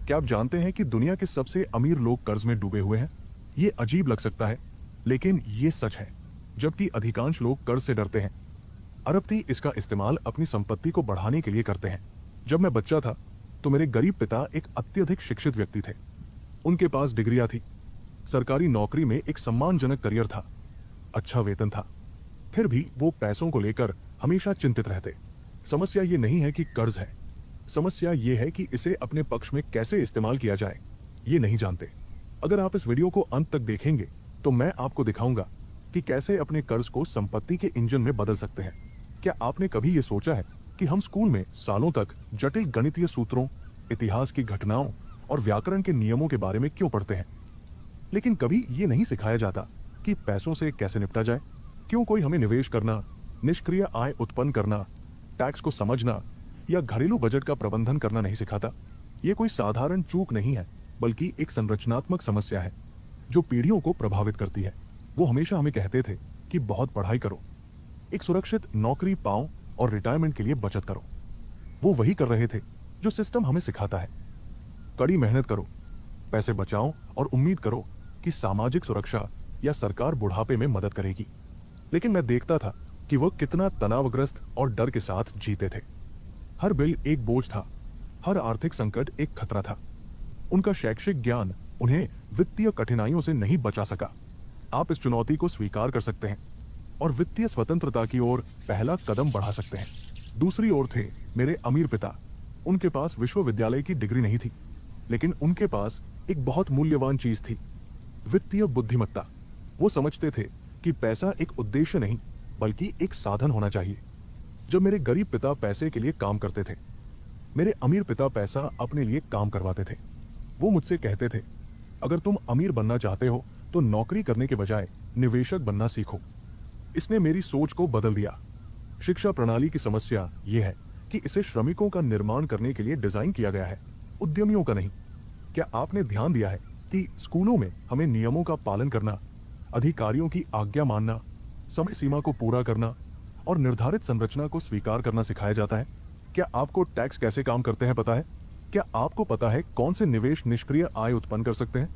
क्या आप जानते हैं कि दुनिया के सबसे अमीर लोग कर्ज में डूबे हुए हैं? ये अजीब लग सकता है, लेकिन ये सच है। जबकि अधिकांश लोग कर्ज से डरते हैं, अरबती इसका इस्तेमाल अपनी संपत्ति को बढ़ाने के लिए करते हैं। जब मैं बच्चा था तो मेरे गरीब पिता एक अत्यधिक शिक्षित व्यक्ति थे। उनके पास डिग्रियां थी, सरकारी नौकरी में एक सम्मानजनक करियर था, अच्छा वेतन था। फिर भी वो पैसों को लेकर हमेशा चिंतित रहते। समस्या ये नहीं है कि कर्ज है, समस्या ये है कि इसे अपने पक्ष में कैसे इस्तेमाल किया जाए, ये नहीं जानते। अगर आप इस वीडियो को अंत तक देखेंगे तो मैं आपको दिखाऊंगा कि कैसे अपने कर्ज को संपत्ति के इंजन में बदल सकते हैं। क्या आपने कभी ये सोचा है कि हम स्कूल में सालों तक जटिल गणितीय सूत्रों, इतिहास की घटनाओं और व्याकरण के नियमों के बारे में क्यों पढ़ते हैं, लेकिन कभी ये नहीं सिखाया जाता कि पैसों से कैसे निपटा जाए? क्यों कोई हमें निवेश करना, निष्क्रिय आय उत्पन्न करना, टैक्स को समझना या घरेलू बजट का प्रबंधन करना नहीं सिखाता? ये कोई साधारण चूक नहीं है, बल्कि एक संरचनात्मक समस्या है जो पीढ़ियों को प्रभावित करती है। वो हमेशा हमें कहते थे कि बहुत पढ़ाई करो, एक सुरक्षित नौकरी पाओ और रिटायरमेंट के लिए बचत करो। वो वही कर रहे थे जो सिस्टम हमें सिखाता है। कड़ी मेहनत करो, पैसे बचाओ और उम्मीद करो कि सामाजिक सुरक्षा या सरकार बुढ़ापे में मदद करेगी। लेकिन मैं देखता था कि वो कितना तनावग्रस्त और डर के साथ जीते थे। हर बिल एक बोझ था, हर आर्थिक संकट एक खतरा था। उनका शैक्षिक ज्ञान उन्हें वित्तीय कठिनाइयों से नहीं बचा सका। आप इस चुनौती को स्वीकार कर सकते हैं और वित्तीय स्वतंत्रता की ओर पहला कदम बढ़ा सकते हैं। दूसरी ओर थे मेरे अमीर पिता। उनके पास विश्वविद्यालय की डिग्री नहीं थी, लेकिन उनके पास एक बहुत मूल्यवान चीज थी, वित्तीय बुद्धिमत्ता। वो समझते थे कि पैसा एक उद्देश्य नहीं बल्कि एक साधन होना चाहिए। जब मेरे गरीब पिता पैसे के लिए काम करते थे, मेरे अमीर पिता पैसा अपने लिए काम करवाते थे। वो मुझसे कहते थे, अगर तुम अमीर बनना चाहते हो तो नौकरी करने के बजाय निवेशक बनना सीखो। इसने मेरी सोच को बदल दिया। शिक्षा प्रणाली की समस्या यह है कि इसे श्रमिकों का निर्माण करने के लिए डिजाइन किया गया है, उद्यमियों का नहीं। क्या आपने ध्यान दिया है कि स्कूलों में हमें नियमों का पालन करना, अधिकारियों की आज्ञा मानना, समय सीमा को पूरा करना और निर्धारित संरचना को स्वीकार करना सिखाया जाता है? क्या आपको टैक्स कैसे काम करते हैं पता है? क्या आपको पता है कौन से निवेश निष्क्रिय आय उत्पन्न कर सकते हैं?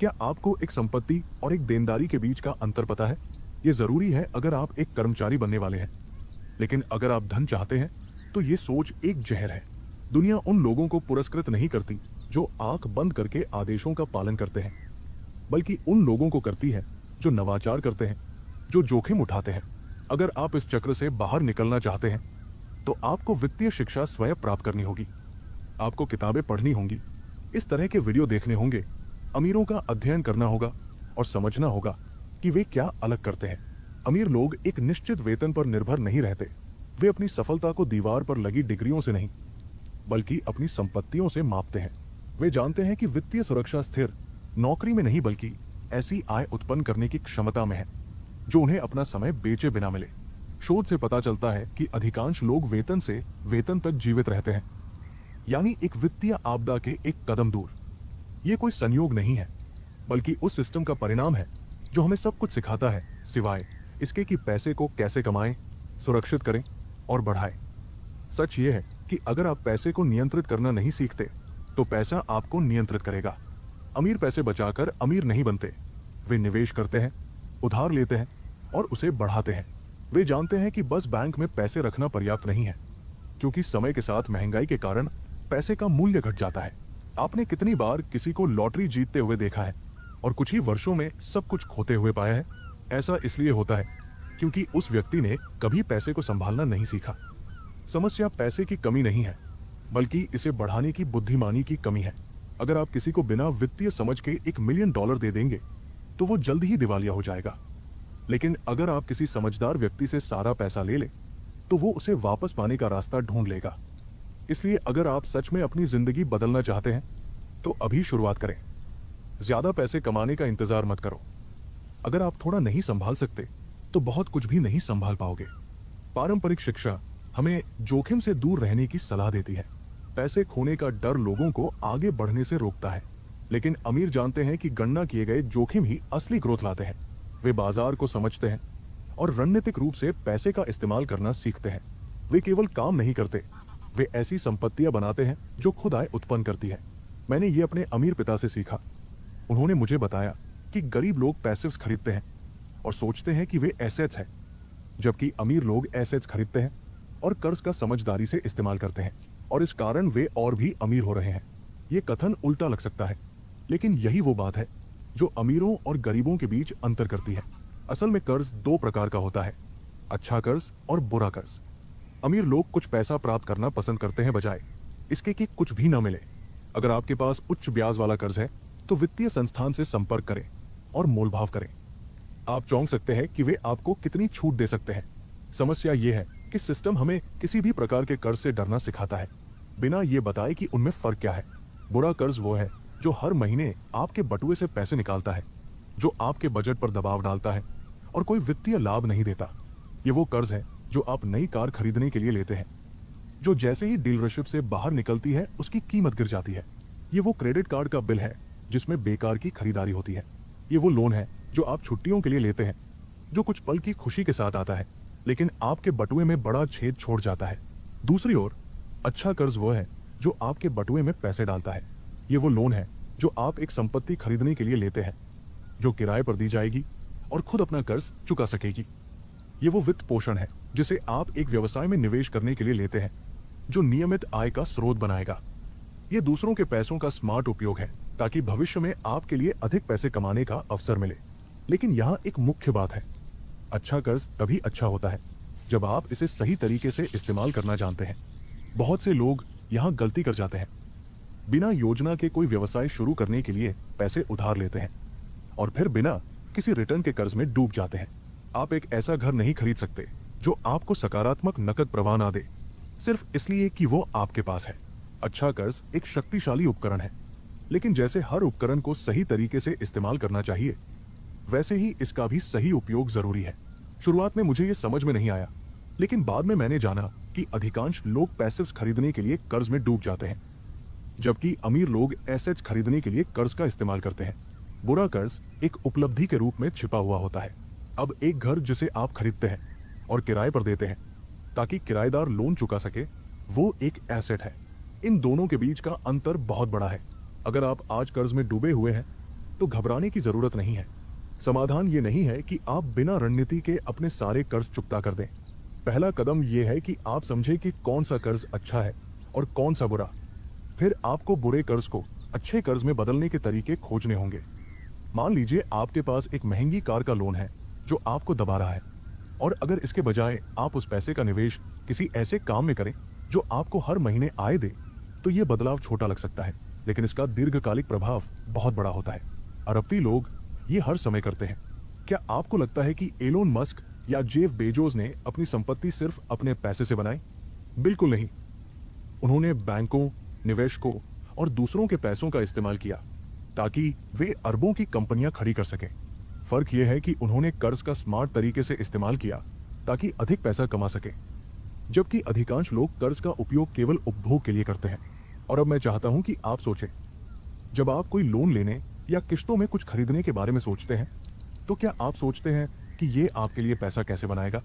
क्या आपको एक संपत्ति और एक देनदारी के बीच का अंतर पता है? ये जरूरी है अगर आप एक कर्मचारी बनने वाले हैं। लेकिन अगर आप धन चाहते हैं तो ये सोच एक जहर है। दुनिया उन लोगों को पुरस्कृत नहीं करती जो आंख बंद करके आदेशों का पालन करते हैं, बल्कि उन लोगों को करती है जो नवाचार करते हैं, जो जोखिम उठाते हैं। अगर आप इस चक्र से बाहर निकलना चाहते हैं तो आपको वित्तीय शिक्षा स्वयं प्राप्त करनी होगी। आपको किताबें पढ़नी होंगी, इस तरह के वीडियो देखने होंगे, अमीरों का अध्ययन करना होगा और समझना होगा कि वे क्या अलग करते हैं। अमीर लोग एक निश्चित वेतन पर निर्भर नहीं रहते। वे अपनी सफलता को दीवार पर लगी डिग्रियों से नहीं बल्कि अपनी संपत्तियों से मापते हैं। वे जानते हैं कि वित्तीय सुरक्षा स्थिर नौकरी में नहीं बल्कि ऐसी आय उत्पन्न करने की क्षमता में है जो उन्हें अपना समय बेचे बिना मिले। शोध से पता चलता है कि अधिकांश लोग वेतन से वेतन तक जीवित रहते हैं, यानी एक वित्तीय आपदा के एक कदम दूर। ये कोई संयोग नहीं है, बल्कि उस सिस्टम का परिणाम है जो हमें सब कुछ सिखाता है, सिवाय इसके कि पैसे को कैसे कमाएं, सुरक्षित करें और बढ़ाएं। सच ये है कि अगर आप पैसे को नियंत्रित करना नहीं सीखते तो पैसा आपको नियंत्रित करेगा। अमीर पैसे बचाकर अमीर नहीं बनते। वे निवेश करते हैं, उधार लेते हैं और उसे बढ़ाते हैं। वे जानते हैं कि बस बैंक में पैसे रखना पर्याप्त नहीं है, क्योंकि समय के साथ महंगाई के कारण पैसे का मूल्य घट जाता है। आपने कितनी बार किसी को लॉटरी जीतते हुए देखा है और कुछ ही वर्षों में सब कुछ खोते हुए पाया है? ऐसा इसलिए होता है क्योंकि उस व्यक्ति ने कभी पैसे को संभालना नहीं सीखा। समस्या पैसे की कमी नहीं है, बल्कि इसे बढ़ाने की बुद्धिमानी की कमी है। अगर आप किसी को बिना वित्तीय समझ के $1 मिलियन दे देंगे तो वो जल्द ही दिवालिया हो जाएगा। लेकिन अगर आप किसी समझदार व्यक्ति से सारा पैसा ले लें तो वो उसे वापस पाने का रास्ता ढूंढ लेगा। इसलिए अगर आप सच में अपनी जिंदगी बदलना चाहते हैं तो अभी शुरुआत करें। ज्यादा पैसे कमाने का इंतजार मत करो। अगर आप थोड़ा नहीं संभाल सकते तो बहुत कुछ भी नहीं संभाल पाओगे। पारंपरिक शिक्षा हमें जोखिम से दूर रहने की सलाह देती है। पैसे खोने का डर लोगों को आगे बढ़ने से रोकता है, लेकिन अमीर जानते हैं कि गणना किए गए जोखिम ही असली ग्रोथ लाते हैं। वे बाजार को समझते हैं और रणनीतिक रूप से पैसे का इस्तेमाल करना सीखते हैं। वे केवल काम नहीं करते, वे ऐसी संपत्तियां बनाते हैं जो खुद आय उत्पन्न करती है। मैंने ये अपने अमीर पिता से सीखा। उन्होंने मुझे बताया कि गरीब लोग पैसिव्स खरीदते हैं और सोचते हैं कि वे एसेट्स हैं, जबकि अमीर लोग एसेट्स खरीदते हैं और कर्ज का समझदारी से इस्तेमाल करते हैं, और इस कारण वे और भी अमीर हो रहे हैं। ये कथन उल्टा लग सकता है, लेकिन यही वो बात है जो अमीरों और गरीबों के बीच अंतर करती है। असल में कर्ज दो प्रकार का होता है, अच्छा कर्ज और बुरा कर्ज। अमीर लोग कुछ पैसा प्राप्त करना पसंद करते हैं बजाय इसके कि कुछ भी ना मिले। अगर आपके पास उच्च ब्याज वाला कर्ज है तो वित्तीय संस्थान से संपर्क करें और मोलभाव करें। आप चौंक सकते हैं कि वे आपको कितनी छूट दे सकते हैं। समस्या ये है कि सिस्टम हमें किसी भी प्रकार के कर्ज से डरना सिखाता है, बिना ये बताए कि उनमें फर्क क्या है। बुरा कर्ज वो है जो हर महीने आपके बटुए से पैसे निकालता है, जो आपके बजट पर दबाव डालता है और कोई वित्तीय लाभ नहीं देता। ये वो कर्ज है जो आप नई कार खरीदने के लिए लेते हैं, जो जैसे ही डीलरशिप से बाहर निकलती है उसकी कीमत गिर जाती है। ये वो क्रेडिट कार्ड का बिल है जिसमें बेकार की खरीदारी होती है। ये वो लोन है जो आप छुट्टियों के लिए लेते हैं, जो कुछ पल की खुशी के साथ आता है लेकिन आपके बटुए में बड़ा छेद छोड़ जाता है। दूसरी ओर अच्छा कर्ज वो है जो आपके बटुए में पैसे डालता है। ये वो लोन है जो आप एक संपत्ति खरीदने के लिए लेते हैं, जो किराए पर दी जाएगी और खुद अपना कर्ज चुका सकेगी। ये वो वित्त पोषण है जिसे आप एक व्यवसाय में निवेश करने के लिए लेते हैं, जो नियमित आय का स्रोत बनाएगा। ये दूसरों के पैसों का स्मार्ट उपयोग है ताकि भविष्य में आपके लिए अधिक पैसे कमाने का अवसर मिले। लेकिन यहाँ एक मुख्य बात है, अच्छा कर्ज तभी अच्छा होता है जब आप इसे सही तरीके से इस्तेमाल करना जानते हैं। बहुत से लोग यहाँ गलती कर जाते हैं। बिना योजना के कोई व्यवसाय शुरू करने के लिए पैसे उधार लेते हैं और फिर बिना किसी रिटर्न के कर्ज में डूब जाते हैं। आप एक ऐसा घर नहीं खरीद सकते जो आपको सकारात्मक नकद प्रवाह ना दे, सिर्फ इसलिए कि वो आपके पास है। अच्छा कर्ज एक शक्तिशाली उपकरण है, लेकिन जैसे हर उपकरण को सही तरीके से इस्तेमाल करना चाहिए, वैसे ही इसका भी सही उपयोग जरूरी है। शुरुआत में मुझे ये समझ में नहीं आया, लेकिन बाद में मैंने जाना कि अधिकांश लोग पैसिव्स खरीदने के लिए कर्ज में डूब जाते हैं, जबकि अमीर लोग एसेट्स खरीदने के लिए कर्ज का इस्तेमाल करते हैं। बुरा कर्ज एक उपलब्धि के रूप में छिपा हुआ होता है। अब एक घर जिसे आप खरीदते हैं और किराए पर देते हैं ताकि किराएदार लोन चुका सके, वो एक एसेट है। इन दोनों के बीच का अंतर बहुत बड़ा है। अगर आप आज कर्ज में डूबे हुए हैं तो घबराने की जरूरत नहीं है। समाधान ये नहीं है कि आप बिना रणनीति के अपने सारे कर्ज चुकता कर दें। पहला कदम यह है कि आप समझें कि कौन सा कर्ज अच्छा है और कौन सा बुरा। फिर आपको बुरे कर्ज को अच्छे कर्ज में बदलने के तरीके खोजने होंगे। मान लीजिए आपके पास एक महंगी कार का लोन है जो आपको दबा रहा है, और अगर इसके बजाय आप उस पैसे का निवेश किसी ऐसे काम में करें जो आपको हर महीने आय दे, तो ये बदलाव छोटा लग सकता है, लेकिन इसका दीर्घकालिक प्रभाव बहुत बड़ा होता है। अरबती लोग ये हर समय करते हैं। क्या आपको लगता है कि एलोन मस्क या जेफ बेजोस ने अपनी संपत्ति सिर्फ अपने पैसे से बनाई? बिल्कुल नहीं। उन्होंने बैंकों, निवेशकों और दूसरों के पैसों का इस्तेमाल किया ताकि वे अरबों की कंपनियां खड़ी कर सकें। फर्क यह है कि उन्होंने कर्ज का स्मार्ट तरीके से इस्तेमाल किया ताकि अधिक पैसा कमा सकें, जबकि अधिकांश लोग कर्ज का उपयोग केवल उपभोग के लिए करते हैं। और अब मैं चाहता हूं कि आप सोचें, जब आप कोई लोन लेने या किस्तों में कुछ खरीदने के बारे में सोचते हैं, तो क्या आप सोचते हैं कि ये आपके लिए पैसा कैसे बनाएगा?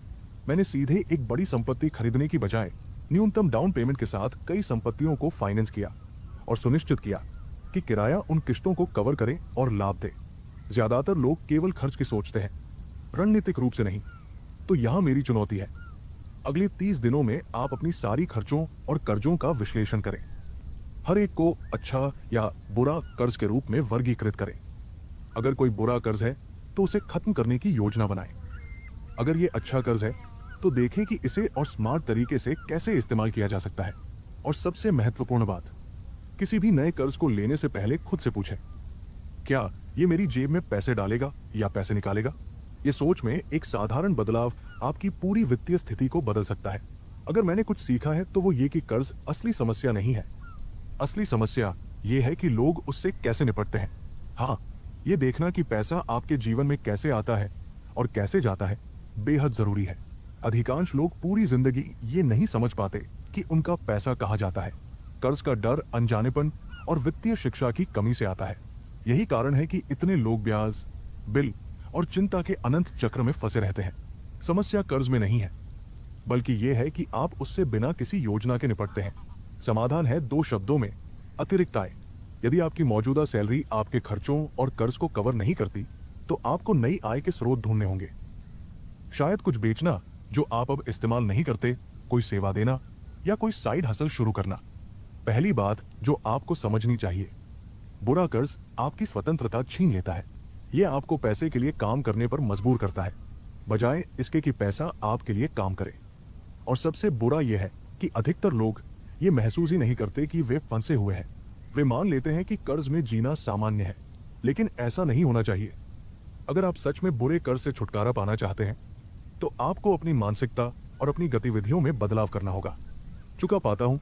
मैंने सीधे एक बड़ी संपत्ति खरीदने की बजाय न्यूनतम डाउन पेमेंट के साथ कई संपत्तियों को फाइनेंस किया और सुनिश्चित किया कि किराया उन किस्तों को कवर करे और लाभ दे। ज्यादातर लोग केवल खर्च की सोचते हैं, रणनीतिक रूप से नहीं। तो यहां मेरी चुनौती है, अगले 30 दिनों में आप अपनी सारी खर्चों और कर्जों का विश्लेषण करें। हर एक को अच्छा या बुरा कर्ज के रूप में वर्गीकृत करें। अगर कोई बुरा कर्ज है तो उसे खत्म करने की योजना बनाएं। अगर ये अच्छा कर्ज है तो देखें कि इसे और स्मार्ट तरीके से कैसे इस्तेमाल किया जा सकता है। और सबसे महत्वपूर्ण बात, किसी भी नए कर्ज को लेने से पहले खुद से पूछें, क्या ये मेरी जेब में पैसे डालेगा या पैसे निकालेगा? ये सोच में एक साधारण बदलाव आपकी पूरी वित्तीय स्थिति को बदल सकता है। अगर मैंने कुछ सीखा है तो वो ये कि कर्ज असली समस्या नहीं है। असली समस्या ये है कि लोग उससे कैसे निपटते हैं। हाँ, ये देखना कि पैसा आपके जीवन में कैसे आता है और कैसे जाता है बेहद जरूरी है। अधिकांश लोग पूरी जिंदगी ये नहीं समझ पाते कि उनका पैसा कहाँ जाता है। कर्ज का डर अनजानेपन और वित्तीय शिक्षा की कमी से आता है। यही कारण है कि इतने लोग ब्याज, बिल और चिंता के अनंत चक्र में फंसे रहते हैं। समस्या कर्ज में नहीं है, बल्कि यह है कि आप उससे बिना किसी योजना के निपटते हैं। समाधान है 2 शब्दों में, अतिरिक्त आय। यदि आपकी मौजूदा सैलरी आपके खर्चों और कर्ज को कवर नहीं करती, तो आपको नई आय के स्रोत ढूंढने होंगे। शायद कुछ बेचना जो आप अब इस्तेमाल नहीं करते, कोई सेवा देना या कोई साइड हसल शुरू करना। पहली बात जो आपको समझनी चाहिए, बुरा कर्ज आपकी स्वतंत्रता छीन लेता है। यह आपको पैसे के लिए काम करने पर मजबूर करता है, बजाय इसके कि पैसा आपके लिए काम करे। और सबसे बुरा यह है कि अधिकतर लोग ये महसूस ही नहीं करते कि वे फंसे हुए हैं। वे मान लेते हैं कि कर्ज में जीना सामान्य है, लेकिन ऐसा नहीं होना चाहिए। अगर आप सच में बुरे कर्ज से छुटकारा पाना चाहते हैं, तो आपको अपनी मानसिकता और अपनी गतिविधियों में बदलाव करना होगा। चुका पाता हूं,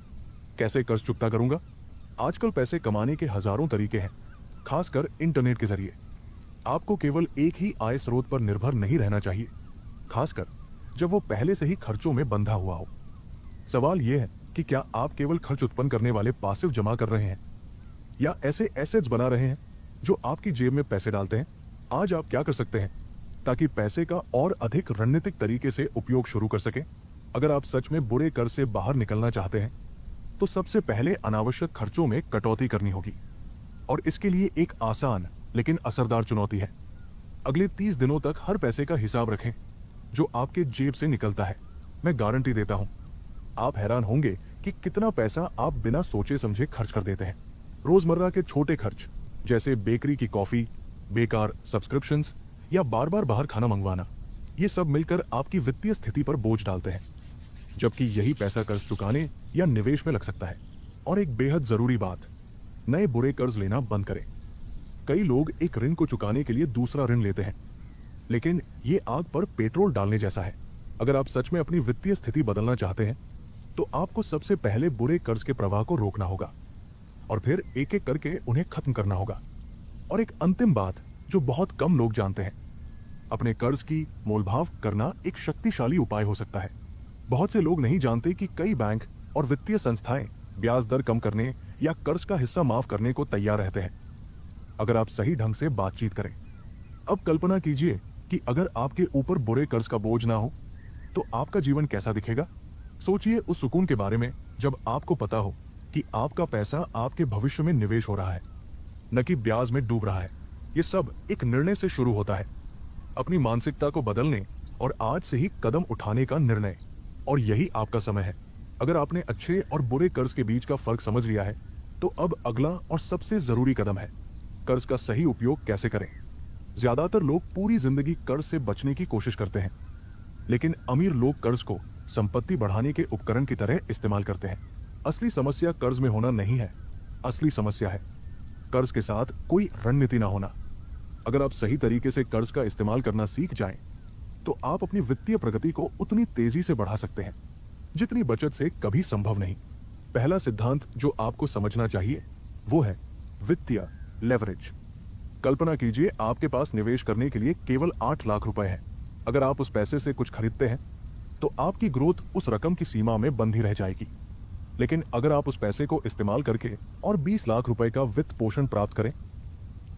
कैसे कर्ज चुकता करूंगा? आजकल पैसे कमाने के हजारों तरीके हैं, खासकर इंटरनेट के जरिए। आपको केवल एक ही आय स्रोत पर निर्भर नहीं रहना चाहिए, खासकर जब वो पहले से ही खर्चों में बंधा हुआ हो। सवाल यह है कि क्या आप केवल खर्च उत्पन्न करने वाले पासिव जमा कर रहे हैं, या ऐसे एसेट्स बना रहे हैं जो आपकी जेब में पैसे डालते हैं। आज आप क्या कर सकते हैं ताकि पैसे का और अधिक रणनीतिक तरीके से उपयोग शुरू कर सकें? अगर आप सच में बुरे कर्ज से बाहर निकलना चाहते हैं, तो सबसे पहले अनावश्यक खर्चों में कटौती करनी होगी। और इसके लिए एक आसान लेकिन असरदार चुनौती है। अगले 30 दिनों तक हर पैसे का हिसाब रखें जो आपके जेब से निकलता है। मैं गारंटी देता हूं, आप हैरान होंगे कि कितना पैसा आप बिना सोचे समझे खर्च कर देते हैं। रोजमर्रा के छोटे खर्च जैसे बेकरी की कॉफी, बेकार सब्सक्रिप्शंस या बार बार बाहर खाना मंगवाना, ये सब मिलकर आपकी वित्तीय स्थिति पर बोझ डालते हैं, जबकि यही पैसा कर्ज चुकाने या निवेश में लग सकता है। और एक बेहद जरूरी बात, नए बुरे कर्ज लेना बंद करें। कई लोग एक ऋण को चुकाने के लिए दूसरा ऋण लेते हैं, लेकिन ये आग पर पेट्रोल डालने जैसा है। अगर आप सच में अपनी वित्तीय स्थिति बदलना चाहते हैं, तो आपको सबसे पहले बुरे कर्ज के प्रवाह को रोकना होगा और फिर एक एक करके उन्हें खत्म करना होगा। और एक अंतिम बात जो बहुत कम लोग जानते हैं, अपने कर्ज की मोलभाव करना एक शक्तिशाली उपाय हो सकता है। बहुत से लोग नहीं जानते कि कई बैंक और वित्तीय संस्थाएं ब्याज दर कम करने या कर्ज का हिस्सा माफ करने को तैयार रहते हैं, अगर आप सही ढंग से बातचीत करें। अब कल्पना कीजिए कि अगर आपके ऊपर बुरे कर्ज का बोझ ना हो, तो आपका जीवन कैसा दिखेगा? सोचिए उस सुकून के बारे में जब आपको पता हो कि आपका पैसा आपके भविष्य में निवेश हो रहा है, न कि ब्याज में डूब रहा है। ये सब एक निर्णय से शुरू होता है, अपनी मानसिकता को बदलने और आज से ही कदम उठाने का निर्णय। और यही आपका समय है। अगर आपने अच्छे और बुरे कर्ज के बीच का फर्क समझ लिया है, तो अब अगला और सबसे जरूरी कदम है कर्ज का सही उपयोग कैसे करें। ज्यादातर लोग पूरी जिंदगी कर्ज से बचने की कोशिश करते हैं, लेकिन अमीर लोग कर्ज को संपत्ति बढ़ाने के उपकरण की तरह इस्तेमाल करते हैं। असली समस्या कर्ज में होना नहीं है, असली समस्या है कर्ज के साथ कोई रणनीति ना होना। अगर आप सही तरीके से कर्ज का इस्तेमाल करना सीख जाएं, तो आप अपनी वित्तीय प्रगति को उतनी तेजी से बढ़ा सकते हैं जितनी बचत से कभी संभव नहीं। पहला सिद्धांत जो आपको समझना चाहिए वो है वित्तीय लेवरेज। कल्पना कीजिए आपके पास निवेश करने के लिए केवल 8 लाख रुपए है। अगर आप उस पैसे से कुछ खरीदते हैं, तो आपकी ग्रोथ उस रकम की सीमा में बंधी रह जाएगी। लेकिन अगर आप उस पैसे को इस्तेमाल करके और 20 लाख रुपए का वित्त पोषण प्राप्त करें,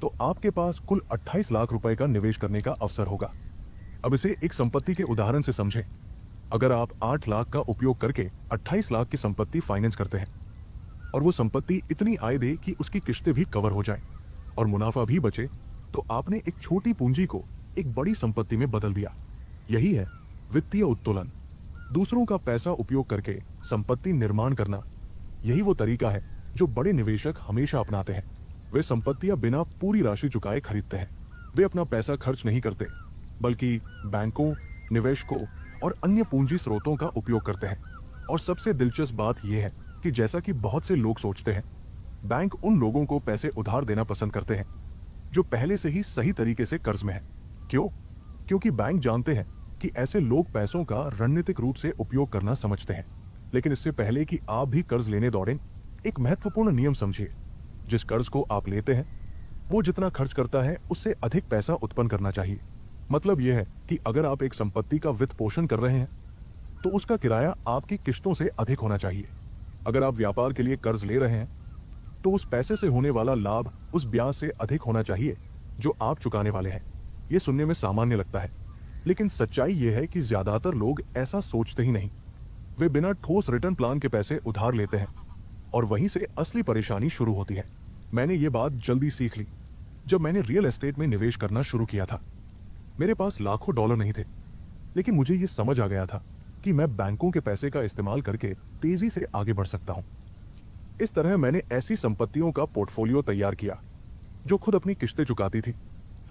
तो आपके पास कुल 28 लाख रुपए का निवेश करने का अवसर होगा। अब इसे एक संपत्ति के उदाहरण से समझें। अगर आप 8 लाख का उपयोग करके 28 लाख की संपत्ति फाइनेंस करते हैं और वो संपत्ति इतनी आय दे कि उसकी किस्तें भी कवर हो जाएं और मुनाफा भी बचे, तो आपने एक छोटी पूंजी को एक बड़ी संपत्ति में बदल दिया। यही है वित्तीय उत्तोलन। दूसरों का पैसा उपयोग करके संपत्ति निर्माण करना, यही वो तरीका है जो बड़े निवेशक हमेशा अपनाते हैं। वे संपत्तियां बिना पूरी राशि चुकाए खरीदते हैं। वे अपना पैसा खर्च नहीं करते, बल्कि बैंकों, निवेशकों और अन्य पूंजी स्रोतों का उपयोग करते हैं। और सबसे दिलचस्प बात यह है कि जैसा कि बहुत से लोग सोचते हैं, बैंक उन लोगों को पैसे उधार देना पसंद करते हैं जो पहले से ही सही तरीके से कर्ज में हैं। क्यों? क्योंकि बैंक जानते हैं कि ऐसे लोग पैसों का रणनीतिक रूप से उपयोग करना समझते हैं। लेकिन इससे पहले कि आप भी कर्ज लेने दौड़ें, एक महत्वपूर्ण नियम समझिए। जिस कर्ज को आप लेते हैं, वो जितना खर्च करता है उससे अधिक पैसा उत्पन्न करना चाहिए। मतलब यह है कि अगर आप एक संपत्ति का वित्त पोषण कर रहे हैं, तो उसका किराया आपकी किश्तों से अधिक होना चाहिए। अगर आप व्यापार के लिए कर्ज ले रहे हैं, तो उस पैसे से होने वाला लाभ उस ब्याज से अधिक होना चाहिए जो आप चुकाने वाले हैं। यह सुनने में सामान्य लगता है, लेकिन सच्चाई यह है कि ज्यादातर लोग ऐसा सोचते ही नहीं। वे बिना ठोस रिटर्न प्लान के पैसे उधार लेते हैं और वहीं से असली परेशानी शुरू होती है। मैंने ये बात जल्दी सीख ली जब मैंने रियल एस्टेट में निवेश करना शुरू किया था। मेरे पास लाखों डॉलर नहीं थे, लेकिन मुझे ये समझ आ गया था कि मैं बैंकों के पैसे का इस्तेमाल करके तेजी से आगे बढ़ सकता हूं। इस तरह मैंने ऐसी संपत्तियों का पोर्टफोलियो तैयार किया जो खुद अपनी किस्तें चुकाती थी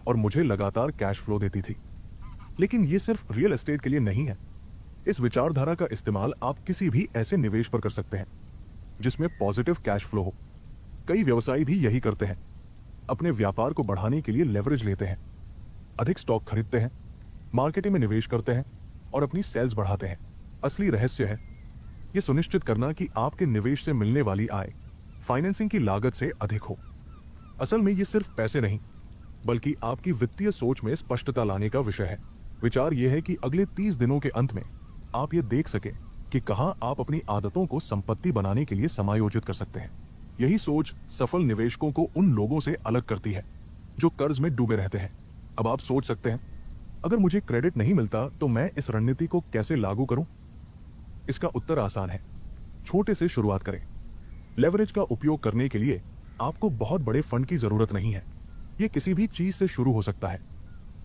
और मुझे लगातार कैश फ्लो देती थी। लेकिन ये सिर्फ रियल एस्टेट के लिए नहीं है। इस विचारधारा का इस्तेमाल आप किसी भी ऐसे निवेश पर कर सकते हैं जिसमें पॉजिटिव कैश फ्लो हो। कई व्यवसायी भी यही करते हैं, अपने व्यापार को बढ़ाने के लिए लेवरेज लेते हैं, अधिक स्टॉक खरीदते हैं, मार्केटिंग में निवेश करते हैं और अपनी सेल्स बढ़ाते हैं। असली रहस्य है यह सुनिश्चित करना कि आपके निवेश से मिलने वाली आय फाइनेंसिंग की लागत से अधिक हो। असल में ये सिर्फ पैसे नहीं, बल्कि आपकी वित्तीय सोच में स्पष्टता लाने का विषय है। विचार यह है कि अगले 30 दिनों के अंत में आप ये देख सकें कि कहां आप अपनी आदतों को संपत्ति बनाने के लिए समायोजित कर सकते हैं। यही सोच सफल निवेशकों को उन लोगों से अलग करती है जो कर्ज में डूबे रहते हैं। अब आप सोच सकते हैं, अगर मुझे क्रेडिट नहीं मिलता तो मैं इस रणनीति को कैसे लागू करूं? इसका उत्तर आसान है। छोटे से शुरुआत करें। लेवरेज का उपयोग करने के लिए आपको बहुत बड़े फंड की जरूरत नहीं है। यह किसी भी चीज से शुरू हो सकता है,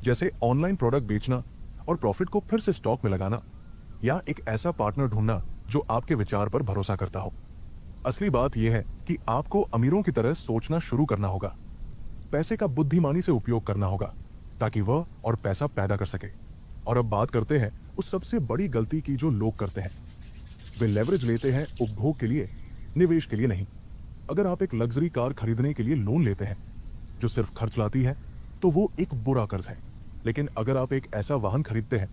जैसे ऑनलाइन प्रोडक्ट बेचना और प्रॉफिट को फिर से स्टॉक में लगाना, या एक ऐसा पार्टनर ढूंढना जो आपके विचार पर भरोसा करता हो। असली बात यह है कि आपको अमीरों की तरह सोचना शुरू करना होगा। पैसे का बुद्धिमानी से उपयोग करना होगा ताकि वह और पैसा पैदा कर सके। और अब बात करते हैं उस सबसे बड़ी गलती की जो लोग करते हैं। वे लेवरेज लेते हैं उपभोग के लिए, निवेश के लिए नहीं। अगर आप एक लग्जरी कार खरीदने के लिए लोन लेते हैं जो सिर्फ खर्च लाती है, तो वो एक बुरा कर्ज है। लेकिन अगर आप एक ऐसा वाहन खरीदते हैं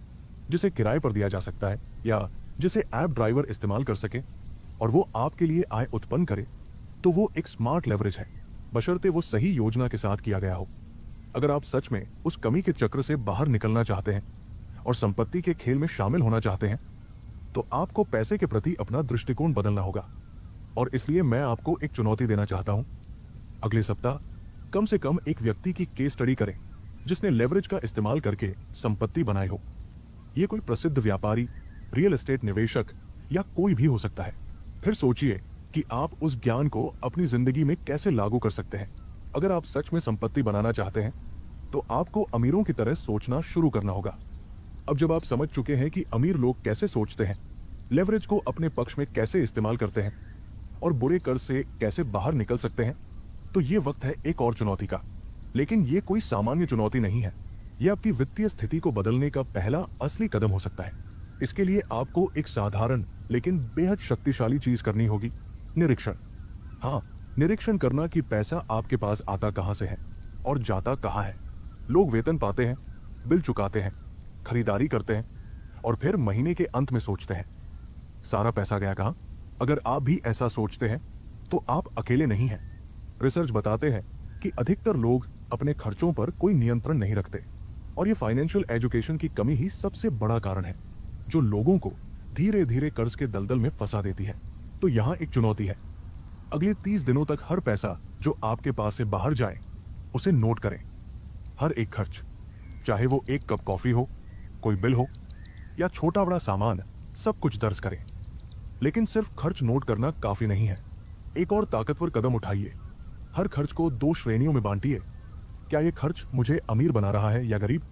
जिसे किराए पर दिया जा सकता है या जिसे ऐप ड्राइवर इस्तेमाल कर सके और वो आपके लिए आय उत्पन्न करे, तो वो एक स्मार्ट लेवरेज है, बशर्ते वो सही योजना के साथ किया गया हो। अगर आप सच में उस कमी के चक्र से बाहर निकलना चाहते हैं और संपत्ति के खेल में शामिल होना चाहते हैं, तो आपको पैसे के प्रति अपना दृष्टिकोण बदलना होगा। और इसलिए मैं आपको एक चुनौती देना चाहता हूं। अगले सप्ताह कम से कम एक व्यक्ति की केस स्टडी करें जिसने लेवरेज का इस्तेमाल करके संपत्ति बनाई हो। यह कोई प्रसिद्ध व्यापारी, रियल एस्टेट निवेशक या कोई भी हो सकता है। फिर सोचिए कि आप उस ज्ञान को अपनी जिंदगी में कैसे लागू कर सकते हैं। अगर आप सच में संपत्ति बनाना चाहते हैं तो आपको अमीरों की तरह सोचना शुरू करना होगा। अब जब आप समझ चुके हैं कि अमीर लोग कैसे सोचते हैं, लेवरेज को अपने पक्ष में कैसे इस्तेमाल करते हैं और बुरे कर्ज से कैसे बाहर निकल सकते हैं, तो ये वक्त है एक और चुनौती का। लेकिन ये कोई सामान्य चुनौती नहीं है। यह आपकी वित्तीय स्थिति को बदलने का पहला असली कदम हो सकता है। इसके लिए आपको एक साधारण लेकिन बेहद शक्तिशाली चीज करनी होगी, निरीक्षण। हाँ, निरीक्षण करना कि पैसा आपके पास आता कहां से है और जाता कहां है। लोग वेतन पाते हैं, बिल चुकाते हैं, खरीदारी करते हैं और फिर महीने के अंत में सोचते हैं, सारा पैसा गया कहां? अगर आप भी ऐसा सोचते हैं तो आप अकेले नहीं हैं। रिसर्च बताते हैं कि अधिकतर लोग अपने खर्चों पर कोई नियंत्रण नहीं रखते और ये फाइनेंशियल एजुकेशन की कमी ही सबसे बड़ा कारण है जो लोगों को धीरे धीरे कर्ज के दलदल में फंसा देती है। तो यहाँ एक चुनौती है। अगले 30 दिनों तक हर पैसा जो आपके पास से बाहर जाए उसे नोट करें। हर एक खर्च, चाहे वो एक कप कॉफी हो, कोई बिल हो या छोटा बड़ा सामान, सब कुछ दर्ज करें। लेकिन सिर्फ खर्च नोट करना काफी नहीं है। एक और ताकतवर कदम उठाइए। हर खर्च को 2 श्रेणियों में बांटिए। क्या यह खर्च मुझे अमीर बना रहा है या गरीब?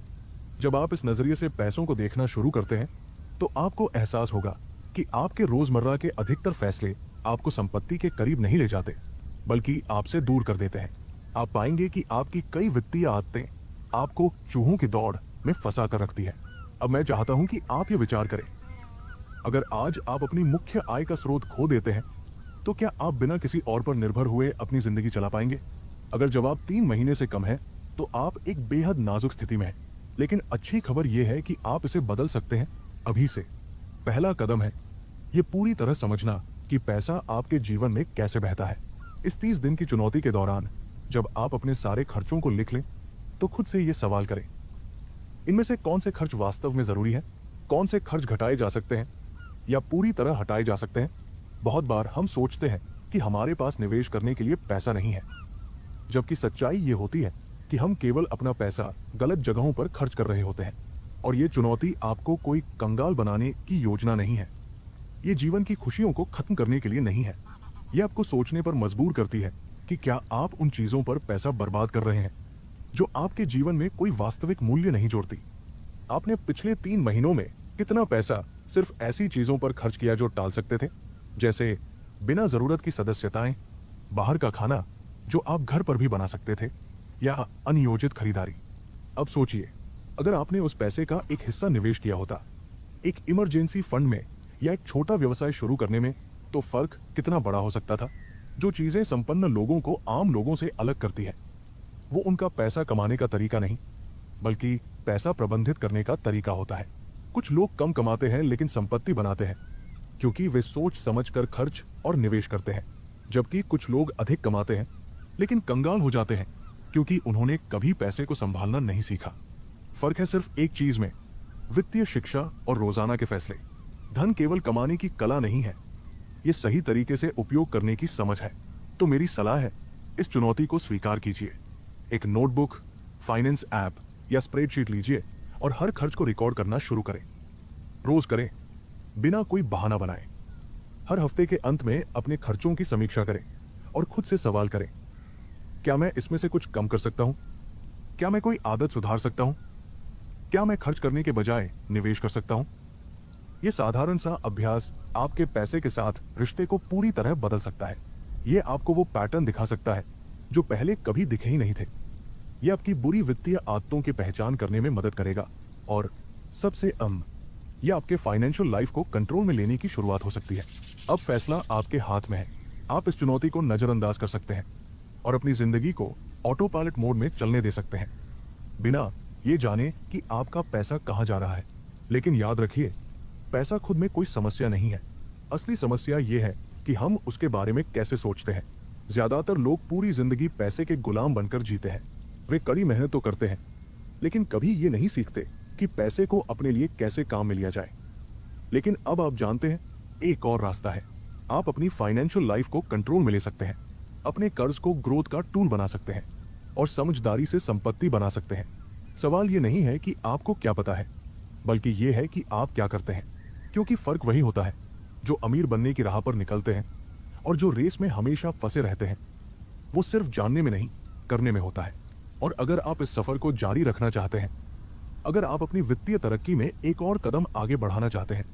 जब आप इस नजरिए से पैसों को देखना शुरू करते हैं तो आपको एहसास होगा कि आपके रोजमर्रा के अधिकतर फैसले आपको संपत्ति के करीब नहीं ले जाते, बल्कि आपसे दूर कर देते हैं। आप पाएंगे कि आपकी कई वित्तीय आदतें आपको चूहों की दौड़ में फंसा कर रखती है। अब मैं चाहता हूं कि आप ये विचार करें, अगर आज आप अपनी मुख्य आय का स्रोत खो देते हैं तो क्या आप बिना किसी और पर निर्भर हुए अपनी जिंदगी चला पाएंगे? अगर जवाब 3 महीने से कम है तो आप एक बेहद नाजुक स्थिति में हैं। लेकिन अच्छी खबर यह है कि आप इसे बदल सकते हैं अभी से। पहला कदम है ये पूरी तरह समझना कि पैसा आपके जीवन में कैसे बहता है। इस 30 दिन की चुनौती के दौरान जब आप अपने सारे खर्चों को लिख लें तो खुद से ये सवाल करें, इनमें से कौन से खर्च वास्तव में जरूरी है? कौन से खर्च घटाए जा सकते हैं या पूरी तरह हटाए जा सकते हैं? बहुत बार हम सोचते हैं कि हमारे पास निवेश करने के लिए पैसा नहीं है, जबकि सच्चाई ये होती है कि हम केवल अपना पैसा गलत जगहों पर खर्च कर रहे होते हैं। और ये चुनौती आपको कोई कंगाल बनाने की योजना नहीं है। ये जीवन की खुशियों को खत्म करने के लिए नहीं है। ये आपको सोचने पर मजबूर करती है कि क्या आप उन चीजों पर पैसा बर्बाद कर रहे हैं जो आपके जीवन में कोई वास्तविक मूल्य नहीं जोड़ती। आपने पिछले 3 महीनों में कितना पैसा सिर्फ ऐसी चीजों पर खर्च किया जो टाल सकते थे, जैसे बिना जरूरत की सदस्यताएं, बाहर का खाना जो आप घर पर भी बना सकते थे, या अनियोजित खरीदारी। अब सोचिए, अगर आपने उस पैसे का एक हिस्सा निवेश किया होता एक इमरजेंसी फंड में या एक छोटा व्यवसाय शुरू करने में, तो फर्क कितना बड़ा हो सकता था। जो चीजें संपन्न लोगों को आम लोगों से अलग करती है, वो उनका पैसा कमाने का तरीका नहीं, बल्कि पैसा प्रबंधित करने का तरीका होता है। कुछ लोग कम कमाते हैं लेकिन संपत्ति बनाते हैं, क्योंकि वे सोच समझकर खर्च और निवेश करते हैं, जबकि कुछ लोग अधिक कमाते हैं लेकिन कंगाल हो जाते हैं, क्योंकि उन्होंने कभी पैसे को संभालना नहीं सीखा। फर्क है सिर्फ एक चीज में, वित्तीय शिक्षा और रोजाना के फैसले। धन केवल कमाने की कला नहीं है, ये सही तरीके से उपयोग करने की समझ है। तो मेरी सलाह है, इस चुनौती को स्वीकार कीजिए। एक नोटबुक, फाइनेंस ऐप या स्प्रेडशीट लीजिए और हर खर्च को रिकॉर्ड करना शुरू करें। रोज करें, बिना कोई बहाना बनाए। हर हफ्ते के अंत में अपने खर्चों की समीक्षा करें और खुद से सवाल करें, क्या मैं इसमें से कुछ कम कर सकता हूं? क्या मैं कोई आदत सुधार सकता हूं? क्या मैं खर्च करने के बजाय निवेश कर सकता हूं? यह साधारण सा अभ्यास आपके पैसे के साथ रिश्ते को पूरी तरह बदल सकता है। यह आपको वो पैटर्न दिखा सकता है जो पहले कभी दिखे ही नहीं थे। यह आपकी बुरी वित्तीय आदतों की पहचान करने में मदद करेगा और सबसे यह आपके फाइनेंशियल लाइफ को कंट्रोल में लेने की शुरुआत हो सकती है। अब फैसला आपके हाथ में है। आप इस चुनौती को नजरअंदाज कर सकते हैं और अपनी जिंदगी को ऑटो पायलट मोड में चलने दे सकते हैं, बिना ये जाने कि आपका पैसा कहां जा रहा है। लेकिन याद रखिए, पैसा खुद में कोई समस्या नहीं है। असली समस्या यह है कि हम उसके बारे में कैसे सोचते हैं। ज्यादातर लोग पूरी जिंदगी पैसे के गुलाम बनकर जीते हैं। वे कड़ी मेहनत तो करते हैं, लेकिन कभी ये नहीं सीखते कि पैसे को अपने लिए कैसे काम में लिया जाए। लेकिन अब आप जानते हैं, एक और रास्ता है। आप अपनी फाइनेंशियल लाइफ को कंट्रोल में ले सकते हैं, अपने कर्ज को ग्रोथ का टूल बना सकते हैं और समझदारी से संपत्ति बना सकते हैं। सवाल ये नहीं है कि आपको क्या पता है, बल्कि ये है कि आप क्या करते हैं। क्योंकि फर्क वही होता है जो अमीर बनने की राह पर निकलते हैं और जो रेस में हमेशा फंसे रहते हैं। वो सिर्फ जानने में नहीं, करने में होता है। और अगर आप इस सफर को जारी रखना चाहते हैं, अगर आप अपनी वित्तीय तरक्की में एक और कदम आगे बढ़ाना चाहते हैं,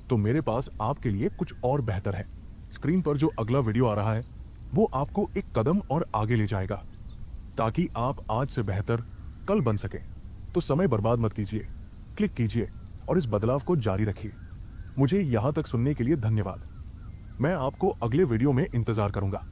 तो मेरे पास आपके लिए कुछ और बेहतर है। स्क्रीन पर जो अगला वीडियो आ रहा है, वो आपको एक कदम और आगे ले जाएगा, ताकि आप आज से बेहतर कल बन सके। तो समय बर्बाद मत कीजिए, क्लिक कीजिए और इस बदलाव को जारी रखिए। मुझे यहां तक सुनने के लिए धन्यवाद। मैं आपको अगले वीडियो में इंतजार करूंगा।